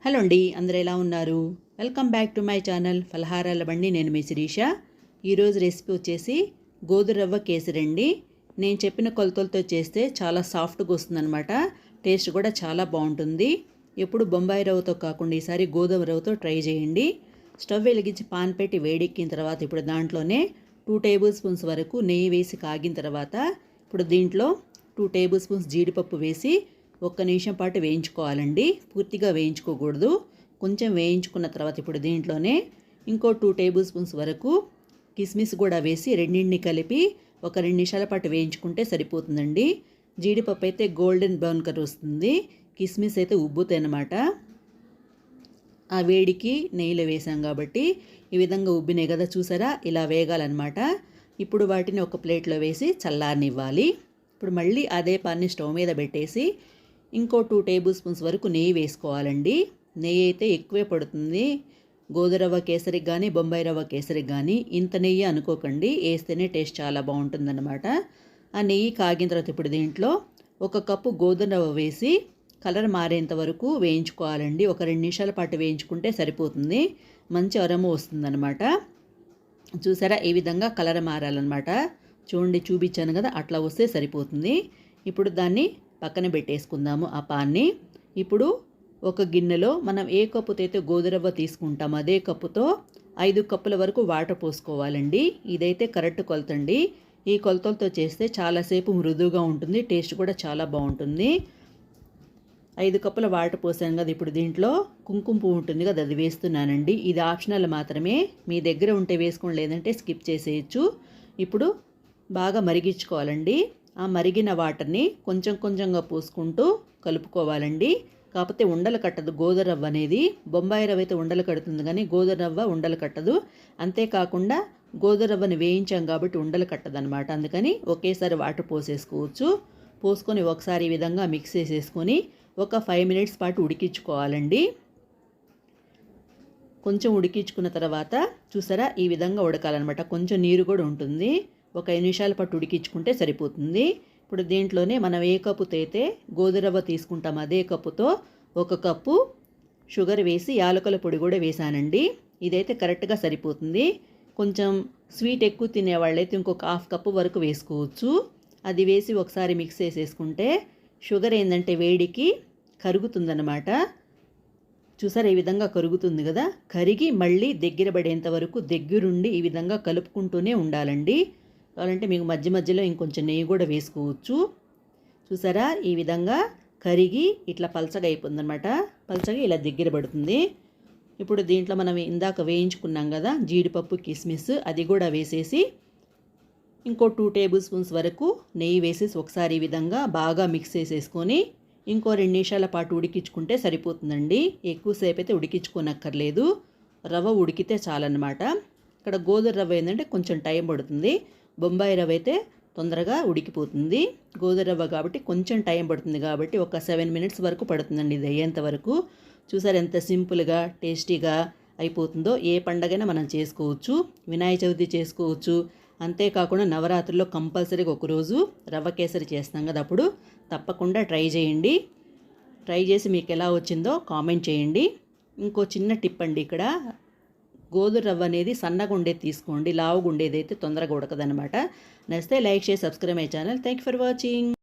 Hello అండి, అందరూ ఎలా ఉన్నారు? Welcome back to my channel ఫలహారాల బండి. నేను మీ శిరీష. ఈరోజు రెసిపీ వచ్చేసి గోధుమ రవ్వ కేసరి అండి. నేను చెప్పిన కొలతలతో చేస్తే చాలా సాఫ్ట్గా వస్తుందన్నమాట. టేస్ట్ కూడా చాలా బాగుంటుంది. ఎప్పుడు బొంబాయి రవ్వతో కాకుండా ఈసారి గోధుమ రవ్వతో ట్రై చేయండి. స్టవ్ వెలిగించి పాన్ పెట్టి వేడెక్కిన తర్వాత ఇప్పుడు దాంట్లోనే 2 టేబుల్ స్పూన్స్ వరకు నెయ్యి వేసి కాగిన తర్వాత ఇప్పుడు దీంట్లో 2 టేబుల్ స్పూన్స్ జీడిపప్పు వేసి ఒక్క నిమిషం పాటు వేయించుకోవాలండి. పూర్తిగా వేయించుకోకూడదు. కొంచెం వేయించుకున్న తర్వాత ఇప్పుడు దీంట్లోనే ఇంకో 2 టేబుల్ స్పూన్స్ వరకు కిస్మిస్ కూడా వేసి రెండింటిని కలిపి ఒక 2 నిమిషాల పాటు వేయించుకుంటే సరిపోతుందండి. జీడిపప్పు అయితే గోల్డెన్ బ్రౌన్ కలర్ వస్తుంది, కిస్మిస్ అయితే ఉబ్బుతాయి అన్నమాట. ఆ వేడికి నెయ్యిలో వేసాం కాబట్టి ఈ విధంగా ఉబ్బినాయి కదా, చూసారా? ఇలా వేగాలన్నమాట. ఇప్పుడు వాటిని ఒక ప్లేట్లో వేసి చల్లారనివ్వాలి. ఇప్పుడు మళ్ళీ అదే పాన్ని స్టవ్ మీద పెట్టేసి ఇంకో 2 టేబుల్ స్పూన్స్ వరకు నెయ్యి వేసుకోవాలండి. నెయ్యి అయితే ఎక్కువే పడుతుంది. గోధుమ రవ్వ కేసరికి కానీ బొంబాయి రవ్వ కేసరికి కానీ ఇంత నెయ్యి అనుకోకండి, వేస్తేనే టేస్ట్ చాలా బాగుంటుందన్నమాట. ఆ నెయ్యి కాగిన తర్వాత ఇప్పుడు దీంట్లో 1 కప్పు గోధుమ రవ్వ వేసి కలర్ మారేంత వరకు వేయించుకోవాలండి. ఒక 2 నిమిషాల పాటు వేయించుకుంటే సరిపోతుంది. మంచి అరమ వస్తుందన్నమాట. చూసారా? ఈ విధంగా కలర్ మారాలన్నమాట. చూడండి, చూపించాను కదా, అట్లా వస్తే సరిపోతుంది. ఇప్పుడు దాన్ని పక్కన పెట్టేసుకుందాము ఆ పాన్ని. ఇప్పుడు ఒక గిన్నెలో మనం ఏ కప్పుతో అయితే గోధుమ రవ్వ తీసుకుంటామో అదే కప్పుతో 5 కప్పుల వరకు వాటర్ పోసుకోవాలండి. ఇదైతే కరెక్ట్ కొలతండి. ఈ కొలతలతో చేస్తే చాలాసేపు మృదువుగా ఉంటుంది, టేస్ట్ కూడా చాలా బాగుంటుంది. 5 కప్పుల వాటర్ పోసాను కదా, ఇప్పుడు దీంట్లో కుంకుమ పువ్వు ఉంటుంది కదా, అది వేస్తున్నానండి. ఇది ఆప్షనల్ మాత్రమే, మీ దగ్గర ఉంటే వేసుకోండి, లేదంటే స్కిప్ చేసేయచ్చు. ఇప్పుడు బాగా మరిగించుకోవాలండి. ఆ మరిగిన వాటర్ని కొంచెం కొంచెంగా పోసుకుంటూ కలుపుకోవాలండి. కాకపోతే ఉండలు కట్టదు గోధుమ రవ్వ అనేది. బొంబాయి రవ్వ అయితే ఉండలు కడుతుంది కానీ గోధుమ రవ్వ ఉండలు కట్టదు. అంతేకాకుండా గోధుమ రవ్వని వేయించాం కాబట్టి ఉండలు కట్టదనమాట. అందుకని ఒకేసారి వాటర్ పోసేసుకోవచ్చు. పోసుకొని ఒకసారి ఈ విధంగా మిక్స్ చేసేసుకొని ఒక 5 మినిట్స్ పాటు ఉడికించుకోవాలండి. కొంచెం ఉడికించుకున్న తర్వాత చూసారా, ఈ విధంగా ఉడకాలన్నమాట. కొంచెం నీరు కూడా ఉంటుంది. ఒక 5 నిమిషాల పాటు ఉడికించుకుంటే సరిపోతుంది. ఇప్పుడు దీంట్లోనే మనం ఏ కప్పుతో అయితే గోధుమ రవ్వ తీసుకుంటాం అదే కప్పుతో 1 కప్పు షుగర్ వేసి యాలకుల పొడి కూడా వేసానండి. ఇదైతే కరెక్ట్గా సరిపోతుంది. కొంచెం స్వీట్ ఎక్కువ తినేవాళ్ళైతే ఇంకొక 1/2 కప్పు వరకు వేసుకోవచ్చు. అది వేసి ఒకసారి మిక్స్ చేసేసుకుంటే షుగర్ ఏంటంటే వేడికి కరుగుతుందన్నమాట. చూసారా? ఈ విధంగా కరుగుతుంది కదా, కరిగి మళ్ళీ దగ్గర పడేంత వరకు దగ్గరుండి ఈ విధంగా కలుపుకుంటూనే ఉండాలండి. కావాలంటే మీకు మధ్య మధ్యలో ఇంకొంచెం నెయ్యి కూడా వేసుకోవచ్చు. చూసారా? ఈ విధంగా కరిగి ఇట్లా పలచగా అయిపోతుందన్నమాట. పలచగా ఇలా దగ్గర పడుతుంది. ఇప్పుడు దీంట్లో మనం ఇందాక వేయించుకున్నాం కదా జీడిపప్పు కిస్మిస్, అది కూడా వేసేసి ఇంకో 2 టేబుల్ స్పూన్స్ వరకు నెయ్యి వేసేసి ఒకసారి ఈ విధంగా బాగా మిక్స్ చేసేసుకొని ఇంకో 2 నిమిషాల పాటు ఉడికించుకుంటే సరిపోతుందండి. ఎక్కువసేపు అయితే ఉడికించుకోనక్కర్లేదు, రవ్వ ఉడికితే చాలన్నమాట. ఇక్కడ గోధుమ రవ్వ ఏంటంటే కొంచెం టైం పడుతుంది, బొంబాయి రవ్వ అయితే తొందరగా ఉడికిపోతుంది. గోధుమ రవ్వ కాబట్టి కొంచెం టైం పడుతుంది కాబట్టి ఒక 7 మినిట్స్ వరకు పడుతుందండి ఇది అయ్యేంత వరకు. చూసారు ఎంత సింపుల్గా టేస్టీగా అయిపోతుందో. ఏ పండగైనా మనం చేసుకోవచ్చు, వినాయక చవితి చేసుకోవచ్చు. అంతేకాకుండా నవరాత్రుల్లో కంపల్సరీగా ఒకరోజు రవ్వ కేసరి చేస్తాం కదా, అప్పుడు తప్పకుండా ట్రై చేయండి. ట్రై చేసి మీకు ఎలా వచ్చిందో కామెంట్ చేయండి. ఇంకో చిన్న టిప్ అండి, ఇక్కడ గోధుమ రవ్వ అనేది సన్నగా ఉండేది తీసుకోండి, లావుగా ఉండేది అయితే తొందరగా ఉడకదనమాట. నచ్చితే లైక్ చేసి subscribe my channel. Thank you for watching.